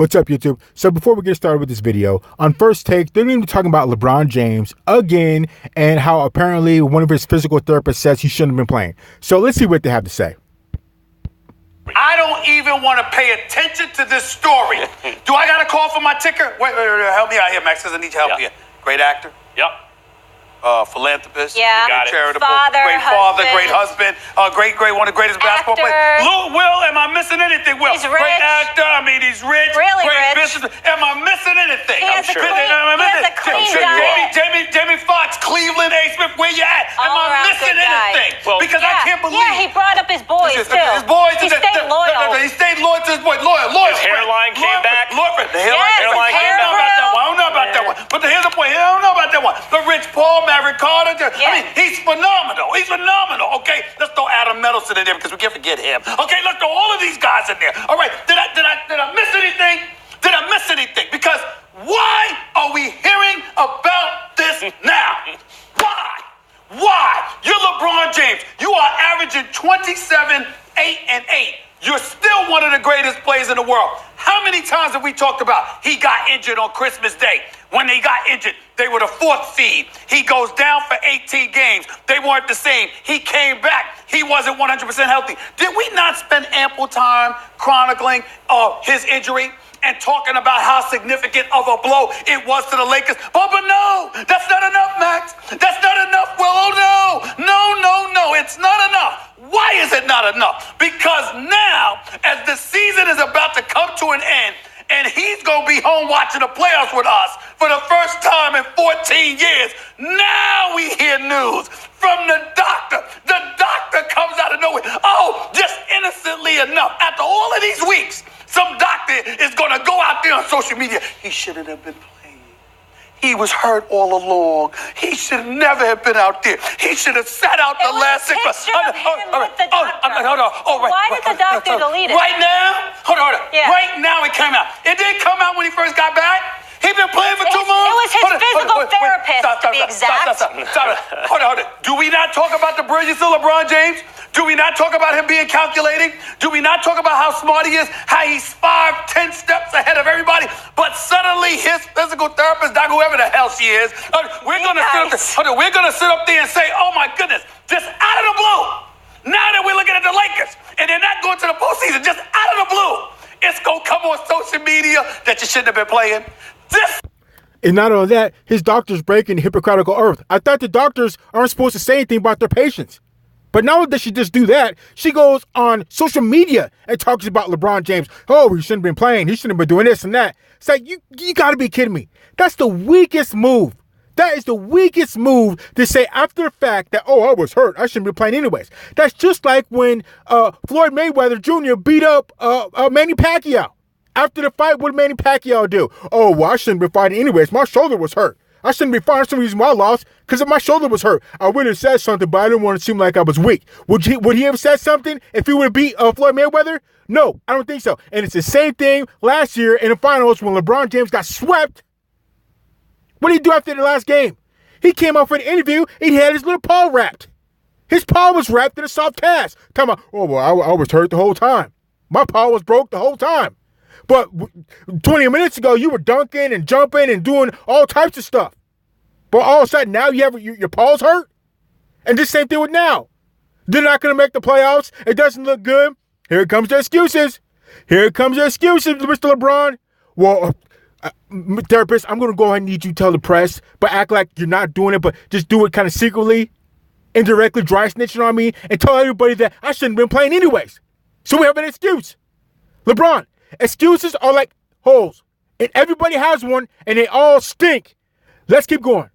What's up, YouTube? So before we get started with this video, on First Take, they're going to be talking about LeBron James again and how apparently one of his physical therapists says he shouldn't have been playing. So let's see what they have to say. I don't even want to pay attention to this story. Do I got a call for my ticker? Wait, help me out here, Max, because I need your help here. Great actor. Yep. Philanthropist, charitable, great father, great husband, great, one of the greatest basketball players. Will, am I missing anything? Will, he's rich. Great actor. I mean, he's rich. Really great rich. business. Am I missing anything? He has a clean diet. Jamie Foxx, Cleveland, A. Smith, where you at? Am I missing anything? Well, because I can't believe. Yeah, he brought up his boys too. His boys. He stayed loyal. He stayed loyal to his boys. Loyal. His hairline came back. The hairline came back. I don't know about that one. But here's the point. I don't know about that one. The Rich Paul, Maverick Carter. I mean, he's phenomenal. Okay, let's throw Adam Medelson in there because we can't forget him. Okay, let's throw all of these guys in there. All right, did I miss anything? Did I miss anything? Because why are we hearing about this now? Why? You're LeBron James. You are averaging 27, 8, and 8. You're still one of the greatest players in the world. How many times have we talked about he got injured on Christmas Day? When they got injured, they were the 4th seed. He goes down for 18 games. They weren't the same. He came back. He wasn't 100% healthy. Did we not spend ample time chronicling his injury and talking about how significant of a blow it was to the Lakers? But no, that's not enough, Max. That's not enough. Well, no, it's not enough. Why is it not enough? Because now, as the season is about to come to an end, and he's going to be home watching the playoffs with us for the first time in 14 years. Now we hear news from the doctor. The doctor comes out of nowhere. Oh, just innocently enough, after all of these weeks, some doctor is going to go out there on social media. He shouldn't have been playing. He was hurt all along. He should never have been out there. He should have sat out the last 6 months. Why did the doctor delete it? Right now? Hold on. Yeah. Right now it came out. It didn't come out when he first got back. He'd been playing for 2 months. It was his physical therapist, to be exact. Stop. Hold on. Do we not talk about the brilliance of LeBron James? Do we not talk about him being calculating? Do we not talk about how smart he is, how he's 5-10 steps ahead of everybody? But suddenly his physical therapist, whoever the hell she is, we're gonna sit up there and say, oh my goodness, just out of the blue. Now that we're looking at the Lakers and they're not going to the postseason, just out of the blue, it's gonna come on social media that you shouldn't have been playing. And not only that, his doctor's breaking the Hippocratic oath. I thought the doctors aren't supposed to say anything about their patients. But not only does she just do that, she goes on social media and talks about LeBron James. Oh, he shouldn't have been playing. He shouldn't have been doing this and that. It's like, you got to be kidding me. That's the weakest move. That is the weakest move to say after the fact that, oh, I was hurt. I shouldn't be playing anyways. That's just like when Floyd Mayweather Jr. beat up Manny Pacquiao. After the fight, what did Manny Pacquiao do? Oh, well, I shouldn't have been fighting anyways. My shoulder was hurt. I shouldn't be fighting. That's the reason why I lost, because my shoulder was hurt. I would have said something, but I didn't want to seem like I was weak. Would he have said something if he would have beat Floyd Mayweather? No, I don't think so. And it's the same thing last year in the finals when LeBron James got swept. What did he do after the last game? He came out for an interview and he had his little paw wrapped. His paw was wrapped in a soft cast. Talking about, oh, well, I was hurt the whole time. My paw was broke the whole time. But 20 minutes ago, you were dunking and jumping and doing all types of stuff. But all of a sudden, now you have your paws hurt? And the same thing with now. They're not going to make the playoffs. It doesn't look good. Here comes the excuses. Mr. LeBron. Well, therapist, I'm going to go ahead and need you to tell the press, but act like you're not doing it, but just do it kind of secretly, indirectly, dry snitching on me, and tell everybody that I shouldn't have been playing anyways. So we have an excuse. LeBron, excuses are like holes, and everybody has one, and they all stink. Let's keep going.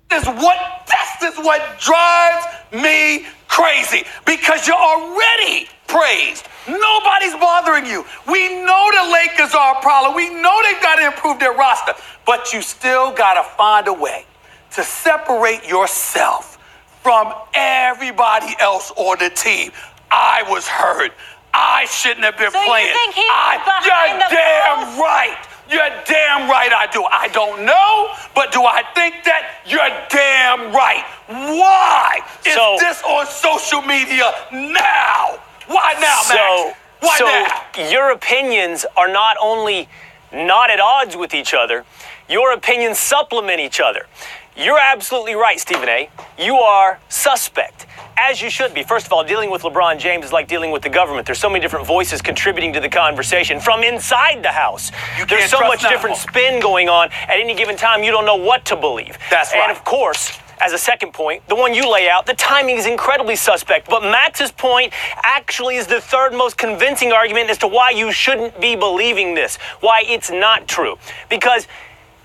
This is what drives me crazy, because you're already praised. Nobody's bothering you. We know the Lakers are a problem. We know they've got to improve their roster, but you still got to find a way to separate yourself from everybody else on the team. I was hurt. I shouldn't have been playing. You think he was behind the damn right. You're damn right I do. I don't know, but do I think that? You're damn right. Why is this on social media now? Why now, Max? Why So now? your opinions are not only not at odds with each other, your opinions supplement each other. You're absolutely right, Stephen A. You are suspect, as you should be. First of all, dealing with LeBron James is like dealing with the government. There's so many different voices contributing to the conversation from inside the house. There's so much different spin going on at any given time, you don't know what to believe. That's right. And of course, as a second point, the one you lay out, the timing is incredibly suspect. But Max's point actually is the third most convincing argument as to why you shouldn't be believing this, why it's not true. Because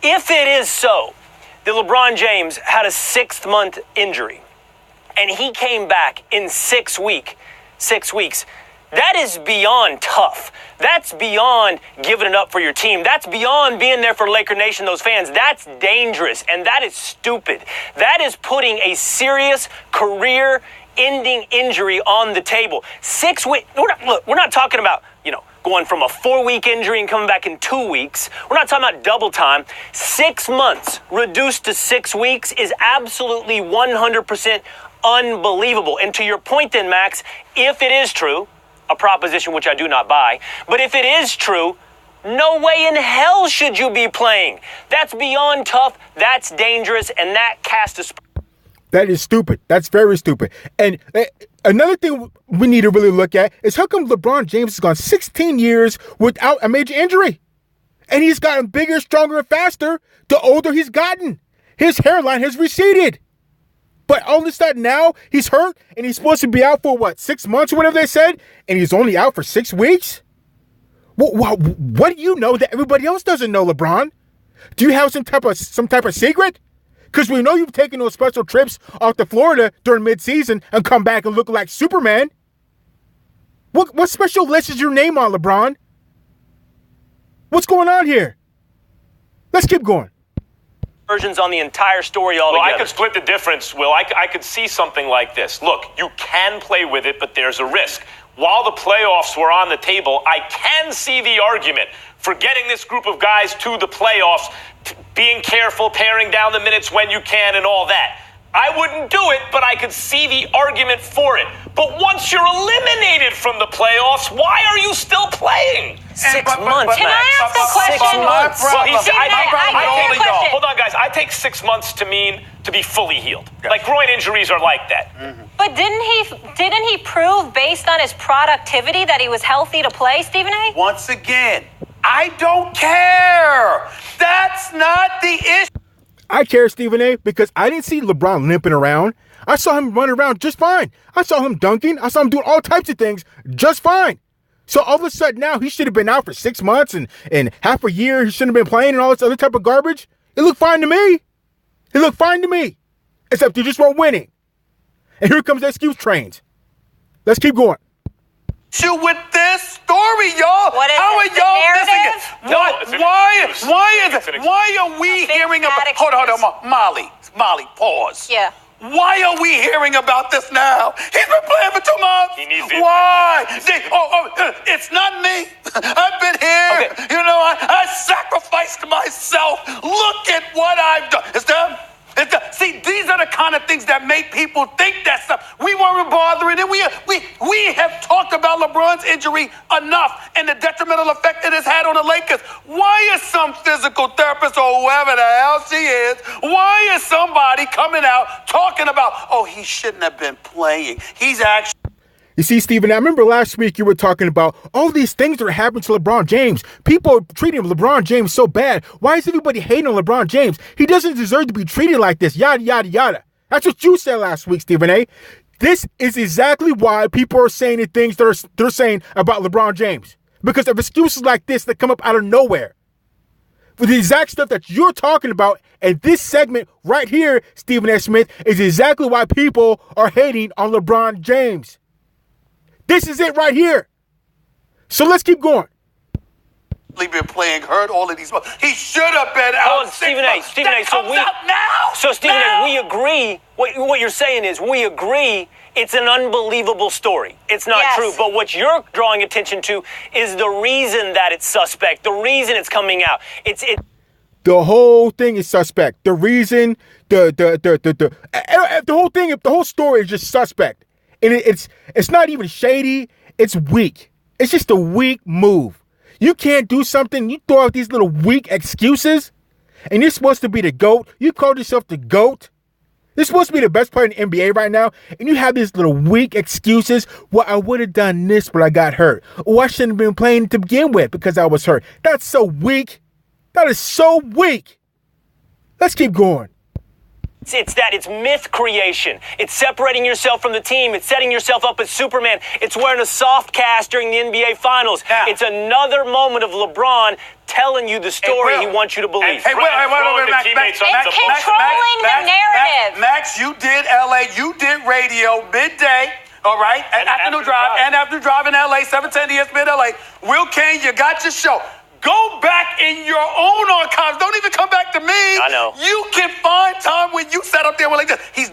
if it is so that LeBron James had a 6-month injury and he came back in 6 weeks, that is beyond tough. That's beyond giving it up for your team. That's beyond being there for Laker Nation, those fans. That's dangerous, and that is stupid. That is putting a serious career-ending injury on the table. 6 weeks. We're not talking about, going from a 4-week injury and coming back in 2 weeks. We're not talking about double time. 6 months reduced to 6 weeks is absolutely 100% unbelievable. And to your point then, Max, if it is true, a proposition which I do not buy, but if it is true, no way in hell should you be playing. That's beyond tough, that's dangerous, and that casts a... That is stupid. That's very stupid. And another thing we need to really look at is how come LeBron James has gone 16 years without a major injury? And he's gotten bigger, stronger, and faster the older he's gotten. His hairline has receded. But all of a sudden now he's hurt and he's supposed to be out for 6 months or whatever they said, and he's only out for 6 weeks? What do you know that everybody else doesn't know, LeBron? Do you have some type of secret? Because we know you've taken those special trips off to Florida during midseason and come back and look like Superman. What special list is your name on, LeBron? What's going on here? Let's keep going. Versions on the entire story altogether. Well, I could split the difference, Will. I could see something like this. Look, you can play with it, but there's a risk. While the playoffs were on the table, I can see the argument for getting this group of guys to the playoffs, being careful, paring down the minutes when you can and all that. I wouldn't do it, but I could see the argument for it. But once you're eliminated from the playoffs, why are you still playing? 6 months, Can I ask a question? Hold on, guys. I take 6 months to mean to be fully healed. Like groin injuries are like that. Mm-hmm. But didn't he prove based on his productivity that he was healthy to play, Stephen A? Once again, I don't care. That's not the issue. I care, Stephen A, because I didn't see LeBron limping around. I saw him run around just fine. I saw him dunking. I saw him doing all types of things just fine. So all of a sudden now he should have been out for 6 months and half a year. He shouldn't have been playing and all this other type of garbage. It looked fine to me. It looked fine to me. Except you just weren't winning. And here comes the excuse trains. Let's keep going. With this story, y'all. What is How it, are y'all the missing it? narrative? Why are we hearing about? Hold on, Molly, pause. Yeah. Why are we hearing about this now? He's been playing for 2 months. He needs it. Why? It's not me. I've been here. Okay. I sacrificed myself. Look at what I've done. It's them. See, these are the kind of things that make people think that stuff. We weren't bothering it. We have talked about LeBron's injury enough and the detrimental effect it has had on the Lakers. Why is some physical therapist or whoever the hell she is, why is somebody coming out talking about, he shouldn't have been playing? He's actually... You see, Stephen, I remember last week you were talking about all these things that are happening to LeBron James. People are treating LeBron James so bad. Why is everybody hating on LeBron James? He doesn't deserve to be treated like this, yada, yada, yada. That's what you said last week, Stephen A. This is exactly why people are saying the things they're saying about LeBron James. Because of excuses like this that come up out of nowhere. For the exact stuff that you're talking about, and this segment right here, Stephen A. Smith, is exactly why people are hating on LeBron James. This is it right here. So let's keep going. Been playing hurt all of these months. He should have been out. Stephen A. So Stephen A. We agree. What you're saying is we agree it's an unbelievable story. It's not true. But what you're drawing attention to is the reason that it's suspect. The reason it's coming out. The whole thing is suspect. The reason, the whole thing, the whole story is just suspect. And it's not even shady. It's weak. It's just a weak move. You can't do something. You throw out these little weak excuses, and you're supposed to be the GOAT. You call yourself the GOAT. You're supposed to be the best player in the NBA right now, and you have these little weak excuses. Well, I would have done this, but I got hurt. Or I shouldn't have been playing to begin with because I was hurt. That's so weak. That is so weak. Let's keep going. It's myth creation. It's separating yourself from the team. It's setting yourself up as Superman. It's wearing a soft cast during the NBA Finals. Yeah. It's another moment of LeBron telling you the story he wants you to believe. Hey, wait, Max. It's controlling the narrative. Max, you did LA, you did radio midday. All right, and afternoon drive, and after drive in LA, 710 ESPN LA. Will Kane, you got your show. Go back in your own archives. Don't even come back to me. I know. You can find time when you sat up there like this. He's